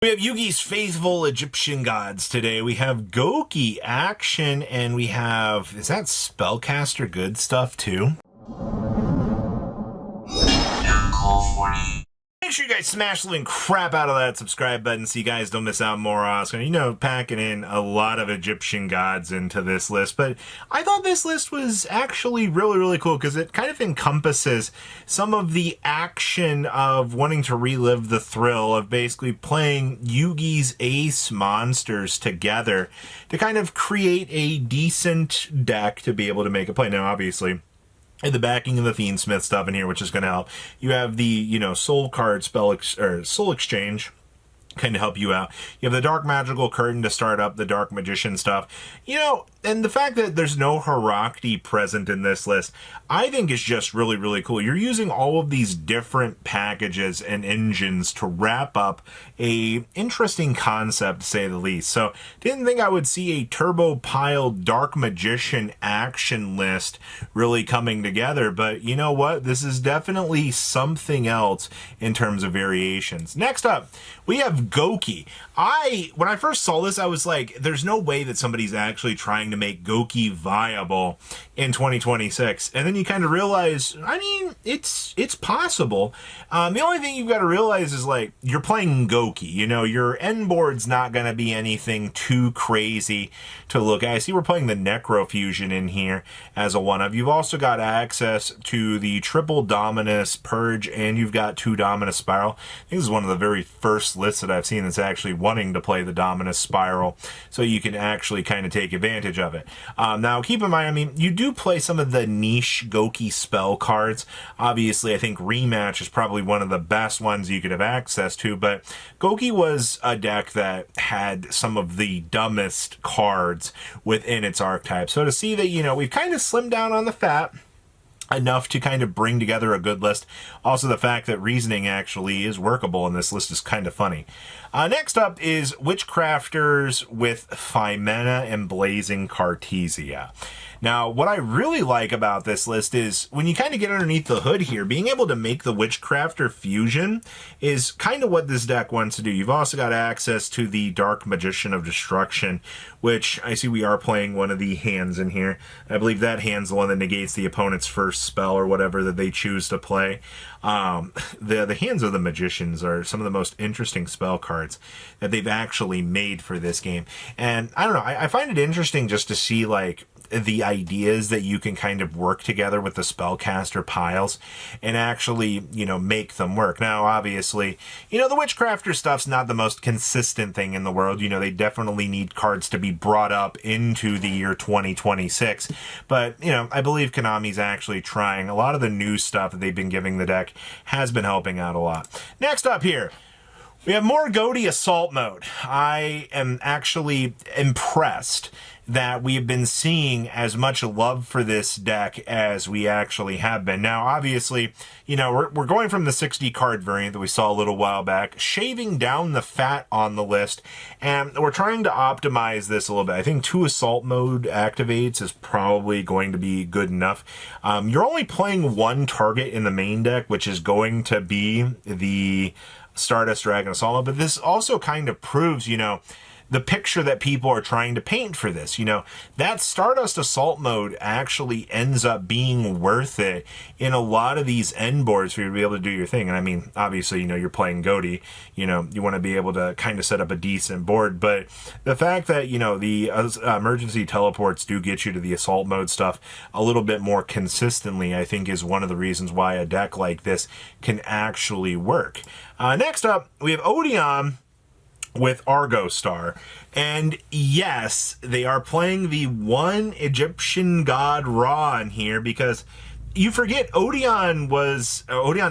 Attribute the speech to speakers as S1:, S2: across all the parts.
S1: We have Yugi's faithful Egyptian gods today. We have Gouki action, and we have, is that Spellcaster good stuff too? Make sure you guys smash the link crap out of that subscribe button so you guys don't miss out more awesome. You know, packing in a lot of Egyptian gods into this list, but I thought this list was actually really cool because it kind of encompasses some of the action of wanting to relive the thrill of basically playing Yugi's ace monsters together to kind of create a decent deck to be able to make a play. Now, obviously, and the backing of the Fiendsmith stuff in here, which is going to help. You have the, Soul card Soul Exchange, kind of help you out. You have the Dark Magical Curtain to start up the Dark Magician stuff. And the fact that there's no Herakti present in this list, I think is just really cool. You're using all of these different packages and engines to wrap up a interesting concept, to say the least. So, didn't think I would see a turbo pile Dark Magician action list really coming together, but you know what? This is definitely something else in terms of variations. Next up, we have Gouki. When I first saw this, I was like, there's no way that somebody's actually trying to make Gouki viable in 2026. And then you kind of realize, it's possible. The only thing you've got to realize is, like, you're playing Gouki. Your end board's not going to be anything too crazy to look at. I see we're playing the Necrofusion in here as a one-of. You've also got access to the triple Dominus Purge, and you've got 2 Dominus Spiral. I think this is one of the very first lists that I've seen that's actually wanting to play the Dominus Spiral, so you can actually kind of take advantage of it. Now, keep in mind, you do play some of the niche Gouki spell cards. Obviously, I think Rematch is probably one of the best ones you could have access to, but Gouki was a deck that had some of the dumbest cards within its archetype. So to see that, we've kind of slimmed down on the fat enough to kind of bring together a good list. Also, the fact that reasoning actually is workable in this list is kind of funny. Next up is Witchcrafters with Phimena and Blazing Cartesia. Now, what I really like about this list is when you kind of get underneath the hood here, being able to make the Witchcrafter fusion is kind of what this deck wants to do. You've also got access to the Dark Magician of Destruction, which I see we are playing one of the hands in here. I believe that hand's the one that negates the opponent's first spell or whatever that they choose to play. The hands of the magicians are some of the most interesting spell cards that they've actually made for this game. And I don't know, I find it interesting just to see, like, the ideas that you can kind of work together with the spellcaster piles and actually, make them work. Now, obviously, the Witchcrafter stuff's not the most consistent thing in the world. They definitely need cards to be brought up into the year 2026. But, I believe Konami's actually trying. A lot of the new stuff that they've been giving the deck has been helping out a lot. Next up here, we have more Goaty Assault Mode. I am actually impressed that we have been seeing as much love for this deck as we actually have been. Now, obviously, we're going from the 60 card variant that we saw a little while back, shaving down the fat on the list, and we're trying to optimize this a little bit. I think 2 Assault Mode activates is probably going to be good enough. You're only playing 1 target in the main deck, which is going to be the Stardust Dragon Assault Mode, but this also kind of proves, the picture that people are trying to paint for this. That Stardust Assault Mode actually ends up being worth it in a lot of these end boards for you to be able to do your thing. And obviously, you're playing Goaty, you want to be able to kind of set up a decent board, but the fact that, the emergency teleports do get you to the Assault Mode stuff a little bit more consistently, I think is one of the reasons why a deck like this can actually work. Next up, we have Odon with Argo Star. And yes, they are playing the one Egyptian god Ra in here because you forget Odon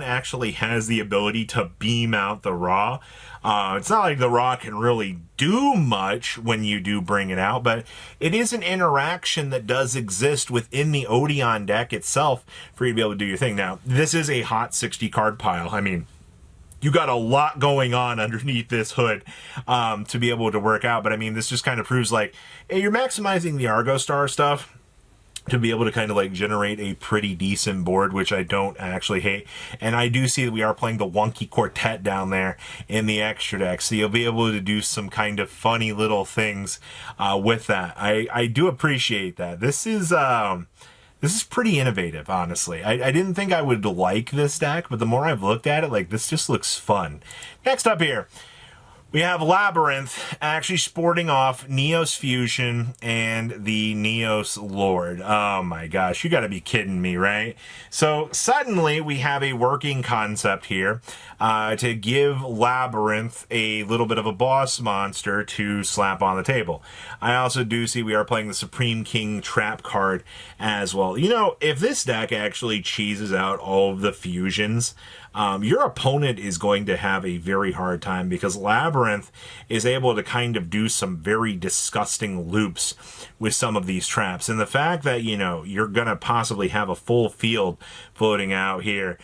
S1: actually has the ability to beam out the Ra. It's not like the Ra can really do much when you do bring it out, but it is an interaction that does exist within the Odon deck itself for you to be able to do your thing. Now, this is a hot 60 card pile. You got a lot going on underneath this hood to be able to work out. But this just kind of proves, like, hey, you're maximizing the Argo Star stuff. to be able to kind of like generate a pretty decent board, which I don't actually hate. And I do see that we are playing the Wonky Quartet down there in the extra deck, so you'll be able to do some kind of funny little things with that. I do appreciate that. This is pretty innovative, honestly. I didn't think I would like this deck, but the more I've looked at it, like, this just looks fun. Next up here, we have Labyrinth actually sporting off Neos Fusion and the Neos Lord. Oh my gosh, you gotta be kidding me, right? So suddenly we have a working concept here to give Labyrinth a little bit of a boss monster to slap on the table. I also do see we are playing the Supreme King trap card as well. You know, if this deck actually cheeses out all of the fusions, your opponent is going to have a very hard time, because Labyrinth is able to kind of do some very disgusting loops with some of these traps. And the fact that, you know, you're going to possibly have a full field floating out here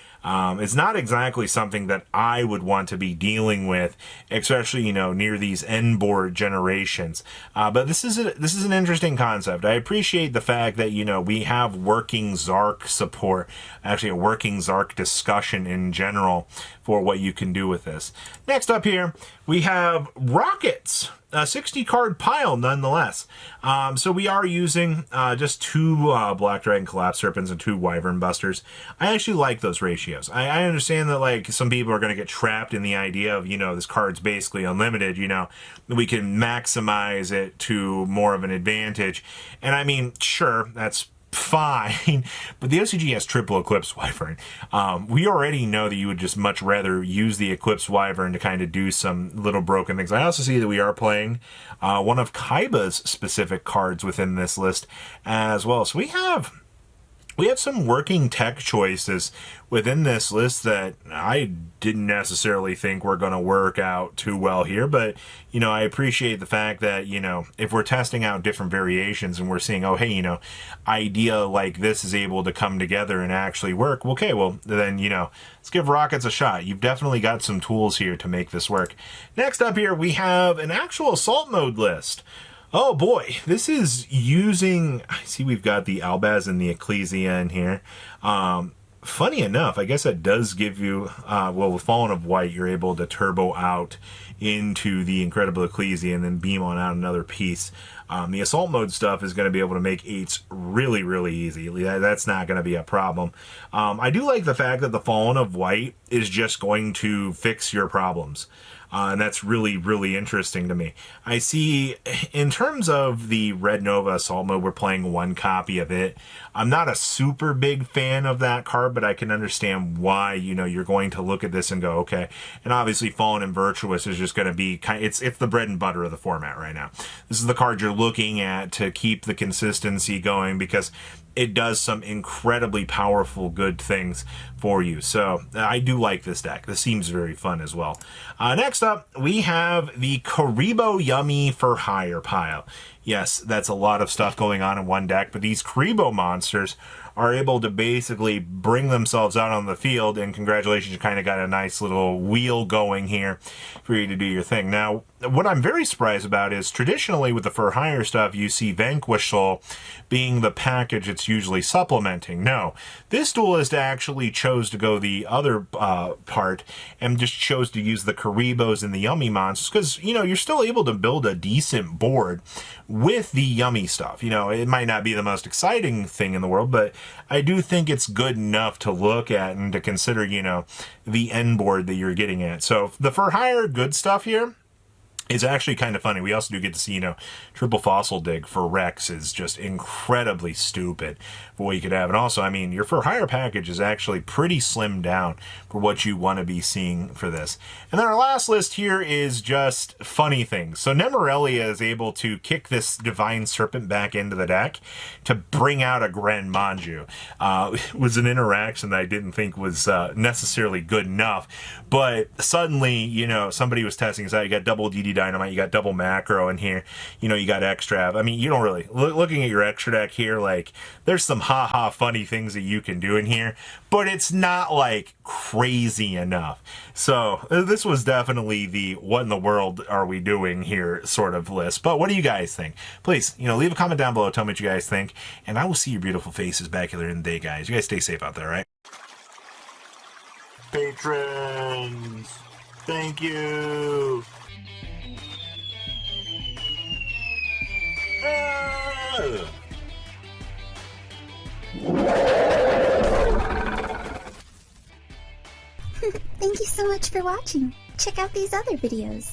S1: is not exactly something that I would want to be dealing with, especially, you know, near these end board generations. But this is an interesting concept. I appreciate the fact that, you know, we have working Zark support, actually a working Zark discussion in general for what you can do with this. Next up here, we have Rockets. A 60 card pile nonetheless. So we are using just 2 Black Dragon Collapse Serpents and 2 Wyvern Busters. I actually like those ratios. I understand that, like, some people are going to get trapped in the idea of, you know, this card's basically unlimited, you know, we can maximize it to more of an advantage. And I mean, sure, that's fine, but the OCG has triple Eclipse Wyvern. We already know that you would just much rather use the Eclipse Wyvern to kind of do some little broken things. I also see that we are playing one of Kaiba's specific cards within this list as well. So we have some working tech choices within this list that I didn't necessarily think were going to work out too well here. But, you know, I appreciate the fact that, you know, if we're testing out different variations and we're seeing, oh, hey, you know, idea like this is able to come together and actually work. Okay, well, then, you know, let's give Rockets a shot. You've definitely got some tools here to make this work. Next up here, we have an actual assault mode list. Oh boy, this is using, I see we've got the Albaz and the Ecclesia in here. Funny enough, I guess that does give you, well, with Fallen of White, you're able to turbo out into the Incredible Ecclesia and then beam on out another piece. The assault mode stuff is going to be able to make 8s really, really easy. That's not going to be a problem. I do like the fact that the Fallen of White is just going to fix your problems. And that's really, really interesting to me. I see, in terms of the Red Nova Assault Mode, we're playing 1 copy of it. I'm not a super big fan of that card, but I can understand why, you know, you're going to look at this and go, okay. And obviously, Fallen and Virtuous is just going to be, it's the bread and butter of the format right now. This is the card you're looking at to keep the consistency going, because it does some incredibly powerful good things for you. So I do like this deck. This seems very fun as well. Next up, we have the Kuribo Yummy for Hire pile. Yes, that's a lot of stuff going on in one deck, but these Kuribo monsters are able to basically bring themselves out on the field, and congratulations, you kind of got a nice little wheel going here for you to do your thing. Now, what I'm very surprised about is, traditionally with the For Hire stuff, you see Vanquish Soul being the package it's usually supplementing. No, this duelist actually chose to go the other part and just chose to use the Kuribos and the Yummy monsters, because, you know, you're still able to build a decent board with the Yummy stuff. You know, it might not be the most exciting thing in the world, but I do think it's good enough to look at and to consider, you know, the end board that you're getting at. So the For Hire good stuff here is actually kind of funny. We also do get to see, you know, triple Fossil Dig for Rex is just incredibly stupid for what you could have. And also, I mean, your For Hire package is actually pretty slimmed down for what you want to be seeing for this. And then our last list here is just funny things. So Nemorelia is able to kick this Divine Serpent back into the deck to bring out a Grand Manju. It was an interaction that I didn't think was necessarily good enough, but suddenly, you know, somebody was testing this out. You got double DD Dynamite, you got double macro in here, you know, you got extra. I mean, you don't really, looking at your extra deck here, like, there's some haha funny things that you can do in here, but it's not like crazy enough. So this was definitely the what in the world are we doing here sort of list. But what do you guys think? Please, you know, leave a comment down below, tell me what you guys think, and I will see your beautiful faces back here in the day, guys. You guys stay safe out there, right? Patrons, thank you.
S2: Thank you so much for watching. Check out these other videos.